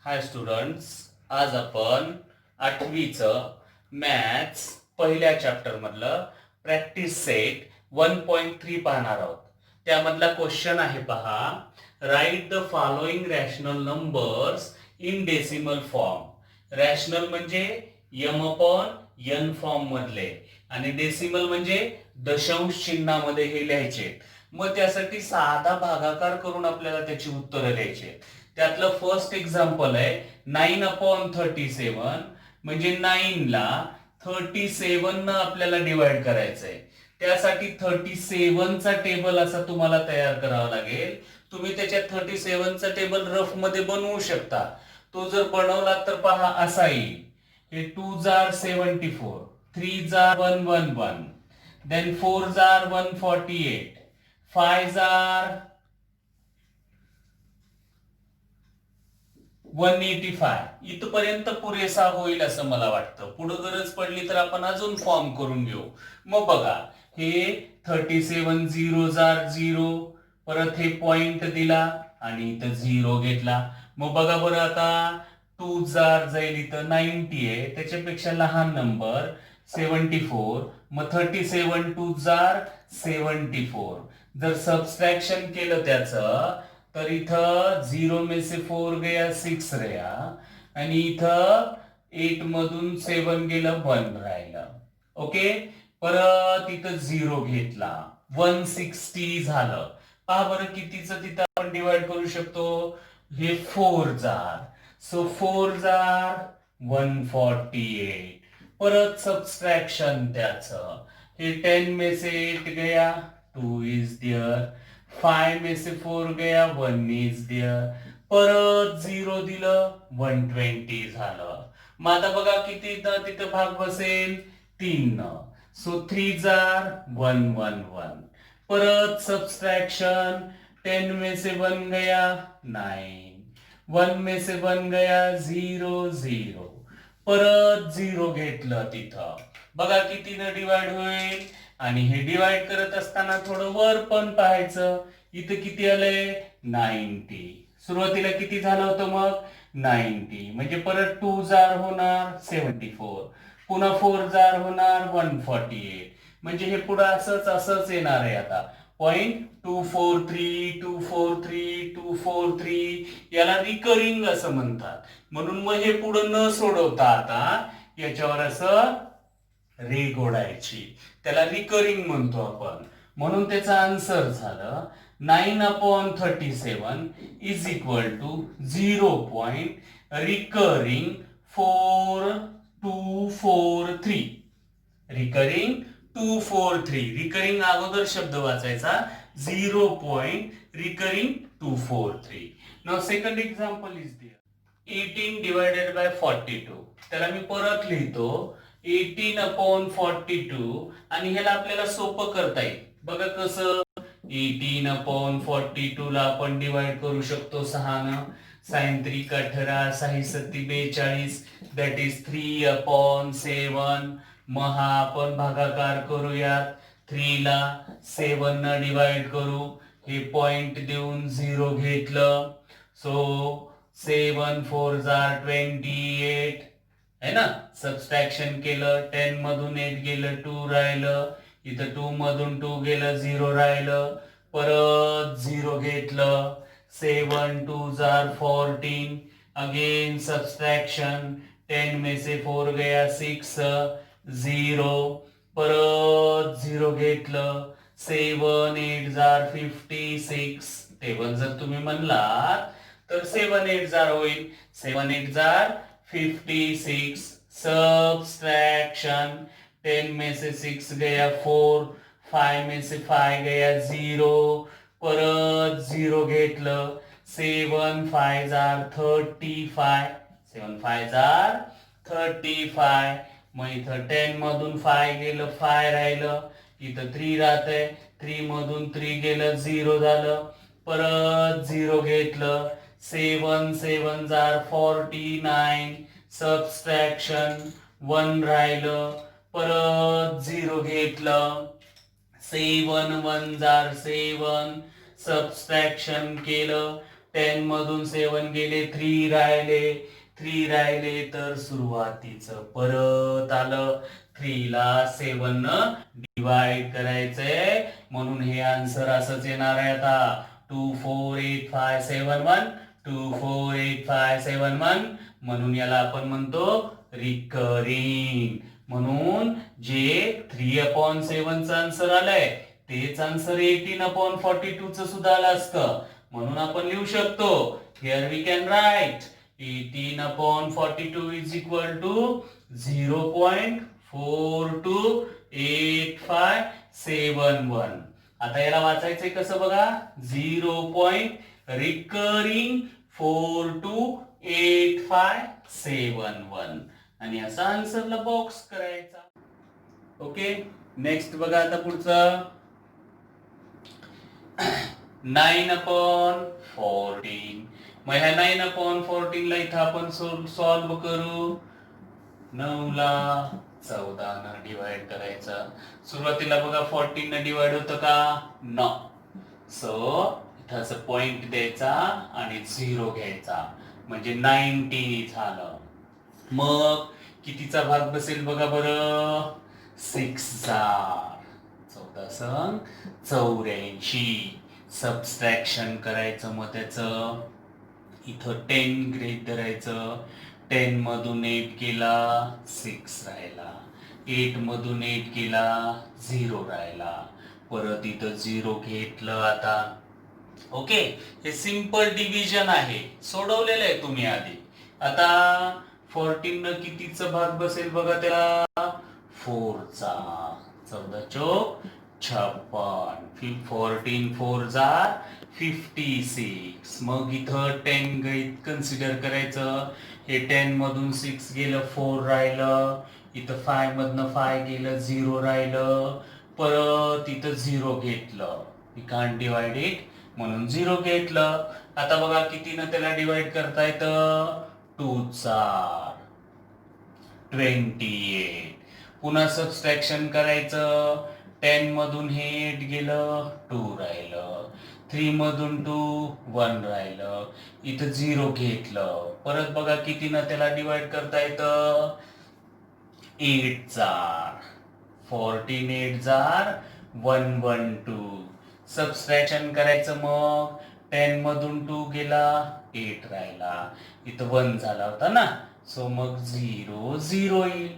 हाय students, आज आपण आठवीचं maths पहिल्या चॅप्टर मधलं प्रॅक्टिस सेट 1.3 पाहणार आहोत. त्यामधला क्वेश्चन आहे पहा, write the following rational numbers in decimal form. Rational म्हणजे m/n फॉर्म मधले आणि डेसिमल म्हणजे दशांश चिन्हामध्ये हे लिहायचे. मग त्यासाठी साधा भागाकार करून आपल्याला त्याची उत्तरं लिहायची. त्यातलं फर्स्ट एक्झाम्पल आहे 9/37, म्हणजे 9 ला 37 न आपल्याला डिवाइड करायचंय. त्यासाठी 37 चा टेबल असा तुम्हाला तयार करावा लागेल. तुम्ही त्याच्यात 37 चा टेबल रफ मध्ये बनवू शकता. तो जर बनवला तर पहा असा येईल. हे 2 जार 74, 3 जार 111, देन 4 जार 148, 5 जार 185. इथपर्यंत पुरेसा होईल असं मला वाटतं. पुढे गरज पडली तर आपण अजून फॉर्म करून घेऊ. मग बघा, हे 37 0 जार 0, परत हे पॉइंट दिला आणि इथं 0 घेतला. मग बघा बरं, आता 2 जार जाईल इथं 90 आहे, त्याच्यापेक्षा लहान नंबर 74. मग 37 2 जार 74. जर सबस्ट्रॅक्शन केलं त्याचं तर इथं 0 में से 4 गया 6 रहा आणि इथं 8 मधून 7 गेलं 1 राहिलं. ओके, परत इथं 0 घेतला 160 झालं. पहा बरं कितीचं तिथं आपण डिवाइड करू शकतो. हे 4 जार, सो 4 जार 148. परत सबस्ट्रॅक्शन त्याचं, हे 10 में से 8 गया 2 इज देअर, 5 में से 4 गया 1 इज देअर, परत 0 दिलं 120 झालं. मग आता बघा किती तिथं भाग बसेल 3 न, सो 3 जार 111. परत सबस्ट्रॅक्शन, 10 में से 1 गया 9, 1 में से 1 गया 0 0, परत 0 घेतलं तिथं. बघा कितीनं डिवाइड होईल. आणि हे डिवाइड करत असताना थोडं वर पण पाहायचं. इथं किती आलंय 90. सुरुवातीला किती झालं होतं मग 90, म्हणजे परत 2 जार होणार 74, पुन्हा 4 जार होणार 148. म्हणजे हे पुढे असंच असंच येणार आहे. आता पॉइंट 243 243 243, याला रिकरिंग असं म्हणतात. म्हणून मग हे पुढे न सोडवता आता याच्यावर असं रेघ ओढायची, त्याला रिकरिंग म्हणतो आपण. म्हणून त्याचा आन्सर झालं 9/37 is equal to 0. Recurring 4243. Recurring 243. Recurring अगोदर शब्द वाचायचा 0. Recurring 243. Now second example is there 18 divided by 42. त्याला मी परत लिहितो 18/42 आणि ह्याला आपल्याला सोपं करता येईल. बघा कसं, 18/42 ला आपण डिवाइड करू शकतो 6 न. 6 त्रिक 18, 6 सत्ती 42, दॅट इज 3/7. मग हा आपण भागाकार करूयात. 3 ला 7 न डिवाइड करू. हे पॉइंट देऊन 0 घेतलं, सो 7 4 जार 28 है ना. सबस्ट्रॅक्शन केलं, 10 मधून 8 गेलं 2 राहिलं, इथं 2 मधून 2 गेलं 0 राहिलं, परत 0 घेतलं, 7 2 जार 14. अगेन सबस्ट्रॅक्शन, 10 में से 4 गया 6 0, परत 0 घेतलं, 7 8 जार 56. टेबल जर तुम्ही म्हणलात तर 7 8 जार होईल, 7 8 जार 56. सबस्ट्रैक्शन, 10 में से 6 गया 4, 5 में से 5 गया 0, परत 0 घेतलं, 7 5 जार 35, 7 5 जार 35. मग इथं 10 मधून 5 गेलं 5 राहिलं, इथं 3 राहतंय, 3 मधून 3 गेलं 0 झालं, परत 0 घेतलं, 7 7 जार 49. सबस्ट्रॅक्शन, 1 राहिलं, परत 0 घेतलं, 7 1 जार 7. सबस्ट्रॅक्शन केलं, 10 मधून 7 गेले, 3 राहिले, 3 राहिले तर सुरुवातीचं परत आलं. 3 ला 7 न डिवाइड करायचंय म्हणून हे आन्सर असंच येणार आहे आता. 248571 248571 म्हणून याला आपण म्हणतो रिकरिंग. म्हणून जे 3/7 चं आन्सर आलंय तेच आन्सर 18/42 चं सुद्धा आलं असतं. म्हणून आपण लिहू शकतो here we can write 18/42 is equal to 0.428571. आता याला वाचायचंय कसं बघा, 0. रिकरिंग 428571 आणि असा आन्सरला बॉक्स करायचा. ओके, नेक्स्ट बघा आता पुढचं 9/14. मग ह्या 9/14 ला इथं आपण सॉल्व करू. 9 ला 14 न डिवाइड करायचं. सुरुवातीला बघा 14 न डिवाइड होतं का? नो. सो इथं असं पॉइंट द्यायचा आणि 0 घ्यायचा म्हणजे 90 झालं. मग कितीचा भाग बसेल बघा बरं, 6,000. 1484. सबस्ट्रॅक्शन करायचं मग त्याचं. इथं 10 ग्रेड धरायचं. 10 मधून 8 गेला 6 राहिला. 8 मधून 8 गेला 0 राहिला. परत इथं 0 घेतलं आता. ओके, हे सिंपल डिव्हिजन आहे, सोडवलेलं आहे तुम्ही आधी. आता 14 न कितीचा भाग बसेल बघा त्याला, 4 चा. 14 चोक 56. 14 4 जार 56. मग इथं 10 गैत कन्सिडर करायचं. हे 10 मधून 6 गेलं 4 राहिलं. इथं 5 मधनं 5 गेलं 0 राहिलं. परत इथं 0 घेतलं. वी कांट डिवाइड इट म्हणून 0 घेतलं. आता बघा कितीनं त्याला डिवाइड करता येतं, 2 चा 28. पुन्हा सबस्ट्रॅक्शन करायचं. 10 मधून हे 8 गेलं 2 राहिलं. 3 मधून 2 1 राहिलं. इथं 0 घेतलं. परत बघा कितीनं त्याला डिवाइड करता येतं, 8 चा. 14 8 जार 112. सबस्ट्रॅक्शन करायचं. मग 10 मधून 2 गेला 8 राहिला. इथं 1 झाला होता ना, सो मग 0 0 येईल.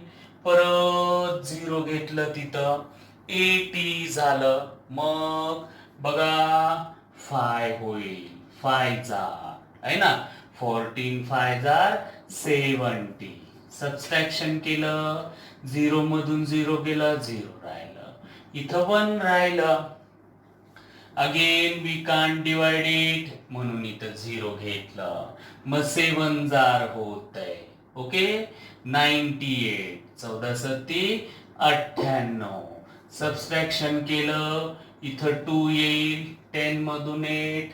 परत 0 घेतलं तिथं 80 झालं. मग बघा 5 होईल, 5 जार आहे ना. 14 5 जार 70. सबस्ट्रॅक्शन केलं. 0 मधून 0 गेलं 0 राहिलं. इथं 1 राहिलं. Again we can't divide it म्हणून इथं 0 घेतलं. मग 7 जार होत आहे. ओके, 98. 14 सत्ती 98. सबस्ट्रॅक्शन केलं. इथं 2 येईल. 10 मधून 8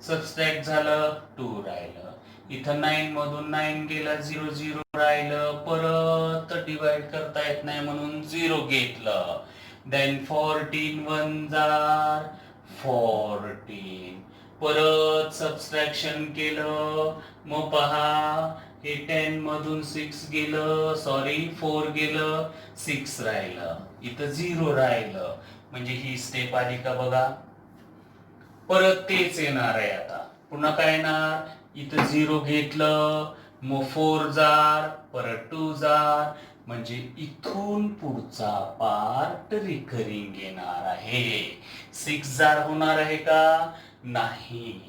सबस्ट्रॅक्ट झालं 2 राहिलं. इथं 9 मधून 9 गेला 0 0 राहिलं. परत डिवाइड करता येत नाही म्हणून 0 घेतलं. देन 14 1 जार 14. परत सबस्ट्रॅक्शन केलं. मग पहा हे 10 मधून 6 गेलं, सॉरी 4 गेलं 6 राहिलं. इथं 0 राहिलं म्हणजे ही स्टेप आली का बघा. परत तेच येणार आहे आता. पुन्हा काय येणार, इथं 0 घेतलं. मग 4 जार परत 2 जार म्हणजे इथून पुढचा पार्ट रिकरिंग येणार आहे. 6 जार होणार आहे का, नाही.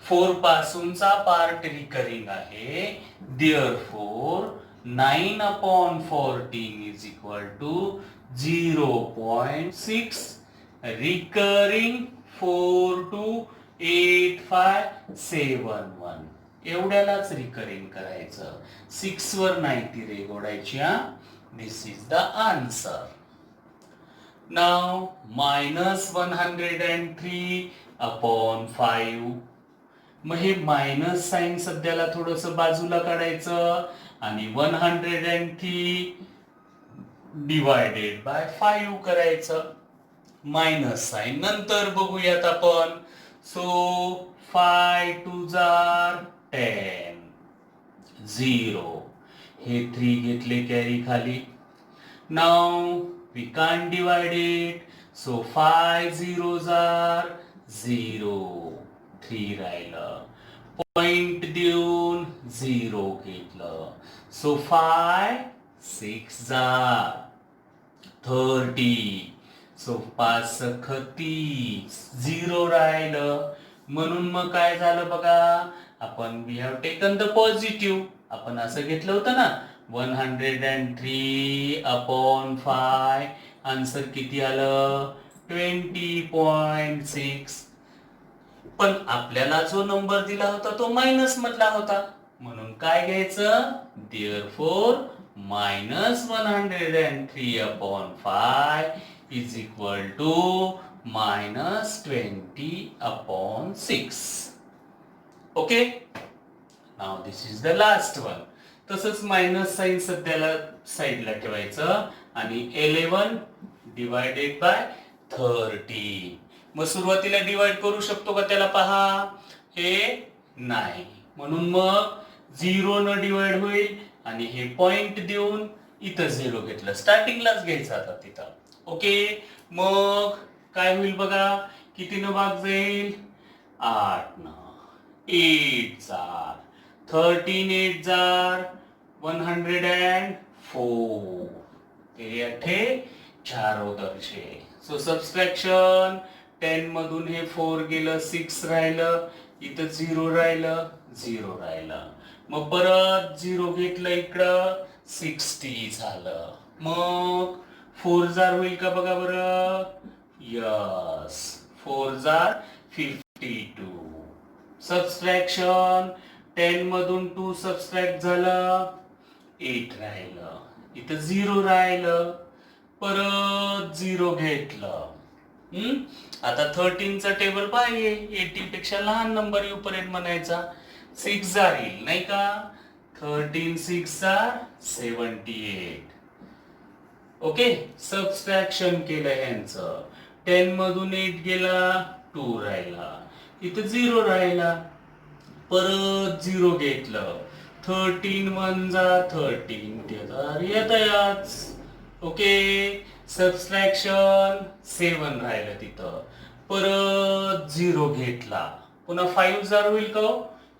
4 पासूनचा पार्ट रिकरिंग आहे. Therefore 9/14 is equal to 0.6 recurring 428571. एवढ्यालाच रिकरिंग करायचं, 6 वर नाही ती रेघ ओढायची. This is the answer. नाव -103/5. मग हे मायनस साइन सध्याला थोडस बाजूला काढायचं आणि 103 डिवायडेड बाय 5 करायचं. मायनस साइन नंतर बघूयात आपण. सो 5 2 जार 10 0 हे 3 घेतले कॅरी खाली. Now we can't divide it. So 5 zeros are 0. 3 राहिलं. पॉइंट देऊन 0 घेतलं. So 5 6 are 30. So 5 30. 0 राहिलं. म्हणून मग काय झालं बघा, आपण we have taken the positive. आपण असं घेतलं होतं ना 103 अपॉन 5. आन्सर किती आलं 20.6. पण आपल्याला जो नंबर दिला होता तो मायनस मधला होता, म्हणून काय घ्यायचं, therefore minus 103 upon 5 is equal to minus 20 upon 6. Okay, now this is the last one. तसंच मायनस साइन सध्याला साईडला ठेवायचं आणि 11 डिवायडेड बाय 13. मग सुरुवातीला डिवाइड करू शकतो का त्याला, पहा हे नाही, म्हणून मग 0 न डिवाइड होईल आणि हे पॉइंट देऊन इथं 0 घेतलं, स्टार्टिंगलाच घ्यायचं आता तिथं. ओके, मग काय होईल बघा, किती न भाग जाईल, 8 न, 8 जार 13 8 जार 104. ते अठे 4 दर्शे. सो सबस्ट्रॅक्शन 10 मधून हे 4 गेलं, 6 राहिलं, इथं 0 राहिलं, 0 राहिलं. मग परत 0 घेतलं इकडं, 60 झालं. मग 4 जार होईल का बघा बरं, यस, 4 जार 52. सबस्ट्रॅक्शन 10 मधून 2 सबस्ट्रॅक्ट झालं, 8 राहिलं, इथं 0 राहिलं, परत 0 घेतलं. आता 13चा टेबल पाहिजे, 18 पेक्षा लहान नंबर येऊपर्यंत म्हणायचा. 6 जार येईल नाही का, 13 6 जार 78. ओके, सबस्ट्रॅक्शन केलं ह्यांचं, 10 मधून 8 गेला, 2 राहिला, इथं 0 राहिला, परत 0 घेतलं, 13 1 जा 13, ते तर येतच. ओके, सबस्ट्रॅक्शन 7 राहिलं तिथं, परत 0 घेतला, पुन्हा 5 जार होईल का,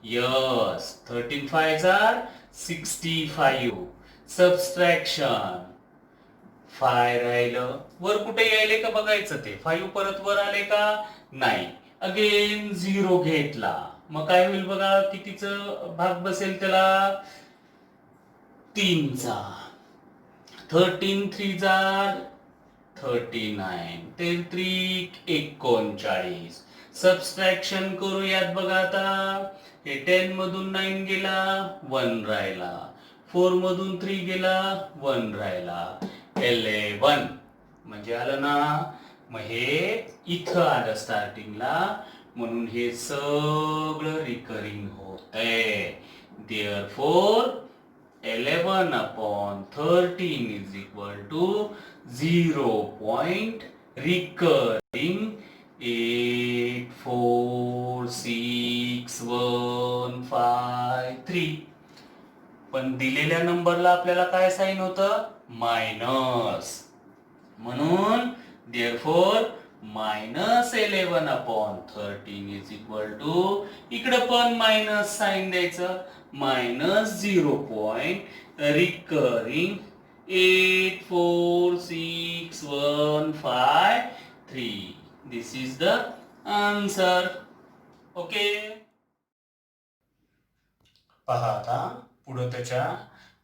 यस, 13 5 जार 65. सबस्ट्रॅक्शन 5 राहिलं, वर कुठे यायले का बघायचं, ते 5 परत वर आले का नाही, अगेन 0 घेतला. मग काय होईल बघा, कितीचं भाग बसेल त्याला, 3 चा, 13 3 जार 39, 33 39. सबस्ट्रॅक्शन करूयात बघा आता, हे 10 मधून 9 गेला, 1 राहिला, 4 मधून 3 गेला, 1 राहिला, 11 म्हणजे आलं ना. मग हे इथं आलं स्टार्टिंगला, म्हणून हे सगळं रिकरिंग होतंय. Therefore 11 upon 13 is equal to 0 point recurring 8 4 6 1 5 3. पण दिलेल्या नंबरला आपल्याला काय साइन होतं, मायनस, म्हणून therefore minus 11 upon 13 is equal to, इकडे पण मायनस साइन द्यायचं, minus 0 point recurring 8 4 6 1 5 3. This is the answer. Okay, पहा आता पुढे त्याच्या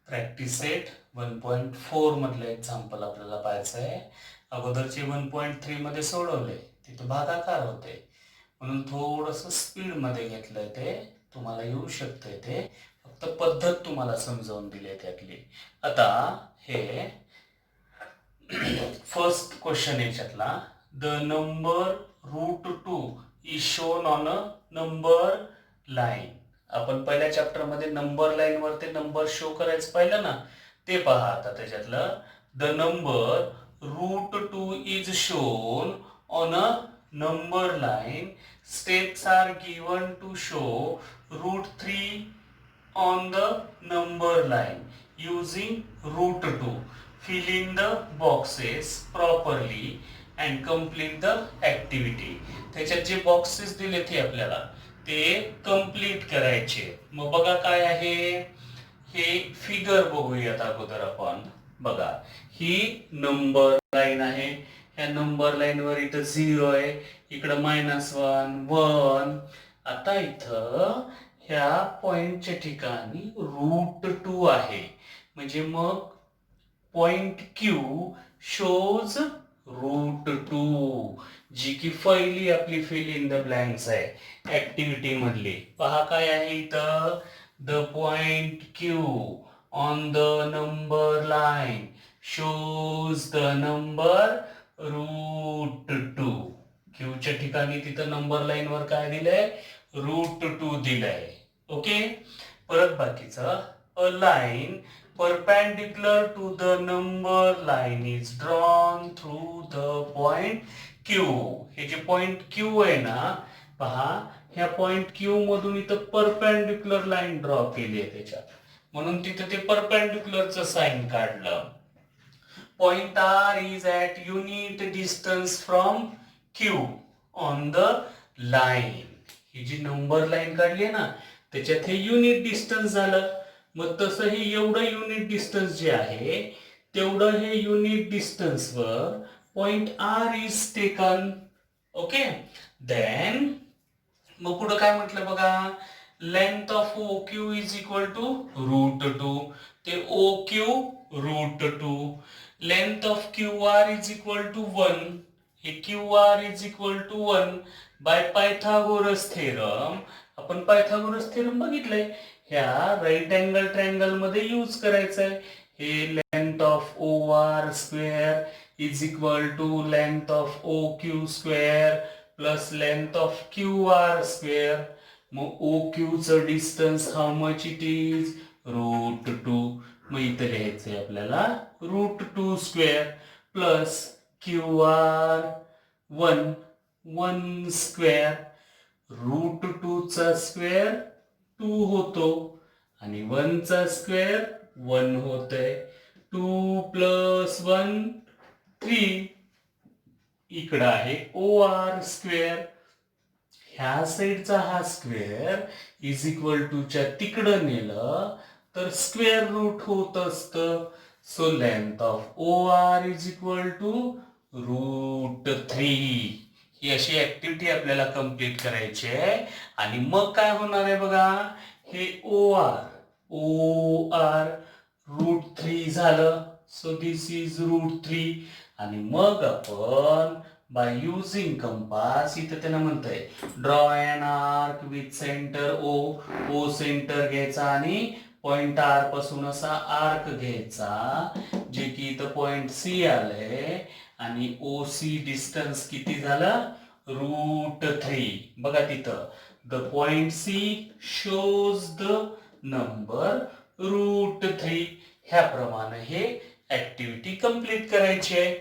प्रॅक्टिस सेट 1.4 मधलं एक्झाम्पल आपल्याला पाहायचं आहे. अगोदरचे 1.3 मध्ये सोडवले, तिथे भागाकार होते, म्हणून थोडंसं स्पीड मध्ये घेतलंय, ते तुम्हाला येऊ शकते, ते फक्त पद्धत तुम्हाला समजावून दिली त्यातली. आता हे फर्स्ट क्वेश्चन याच्यातला, the number √2 is shown on a number line. आपण पहिल्या चॅप्टर मध्ये नंबर लाईन वरती नंबर शो करायचं पाहिलं ना, ते पहा आता त्याच्यातलं, the number √2 is shown on a number line Steps are given to show root 3 on the number line using root 2. Fill in the boxes properly and complete the activity. त्याच्यात जे boxes दिले ते आपल्याला ते कम्प्लीट करायचे. मग बघा काय आहे, हे फिगर बघूयात अगोदर आपण. बघा ही नंबर लाईन आहे, ह्या नंबर लाईन वर इथं 0 आहे, इकडं -1 1. आता इथं ह्या पॉइंटच्या ठिकाणी √2 आहे, म्हणजे मग पॉइंट Q शोज √2, जी की पहिली आपली फिल इन द ब्लँक्स आहे ऍक्टिव्हिटी मधली. पहा काय आहे इथं, the point Q on the number line shows the number √2. क्यूच्या ठिकाणी तिथं नंबर लाईन वर काय दिलंय, √2 दिलंय. ओके, परत बाकीचं, अ line perpendicular to the number line is drawn through the point Q. हे जे पॉइंट Q आहे ना, पहा ह्या पॉइंट Q मधून इथं परपेंडिक्युलर लाईन ड्रॉ केली आहे त्याच्यात, म्हणून तिथं ते परपेंडिक्युलरचं साइन काढलं. Point R is at unit distance from Q on the line. ही जी नंबर लाईन काढली ना त्याच्यात हे युनिट डिस्टन्स झालं. मग तसं हे एवढं युनिट डिस्टन्स जे आहे तेवढं हे युनिट डिस्टन्स वर point R is taken. Okay, then मग पुढे काय म्हटलं बघा, length of OQ is equal to √2. ते OQ √2. Length of QR is equal to 1. हे QR is equal to 1 by Pythagoras theorem. आपण पायथागोरस थेरम बघितलंय, ह्या राईट अँगल ट्रायंगल मध्ये यूज करायचं आहे. हे length of OR square is equal to length of OQ square plus length of QR square. मग OQ चं distance how much it is, √2. मग इथं लिहायचंय आपल्याला √2 स्क्वेअर प्लस QR 1 स्क्वेअर. √2 चा स्क्वेअर 2 होतो आणि 1 चा स्क्वेअर 1 होतंय. 2 + 1 3. इकडं आहे OR स्क्वेअर. ह्या साईडचा हा स्क्वेअर इज इक्वल टू च्या तिकडं नेलं तर स्क्वेअर रूट होत असतं. So length of OR is equal to √3. ही अशी ऍक्टिव्हिटी आपल्याला कंप्लीट करायची आहे. आणि मग काय होणार आहे बघा, हे OR √3 झालं. So this is √3. आणि मग आपण बाय युजिंग कंपास, इथं त्यांना म्हणतंय draw an arc with centre O centre घ्यायचा आणि पॉइंट R पासून असा आर्क घ्यायचा, जे की इथं पॉइंट C आलंय आणि OC डिस्टन्स किती झालं, √3. बघा तिथं the point C shows the number √3. ह्याप्रमाणे हे ऍक्टिव्हिटी कंप्लीट करायची आहे.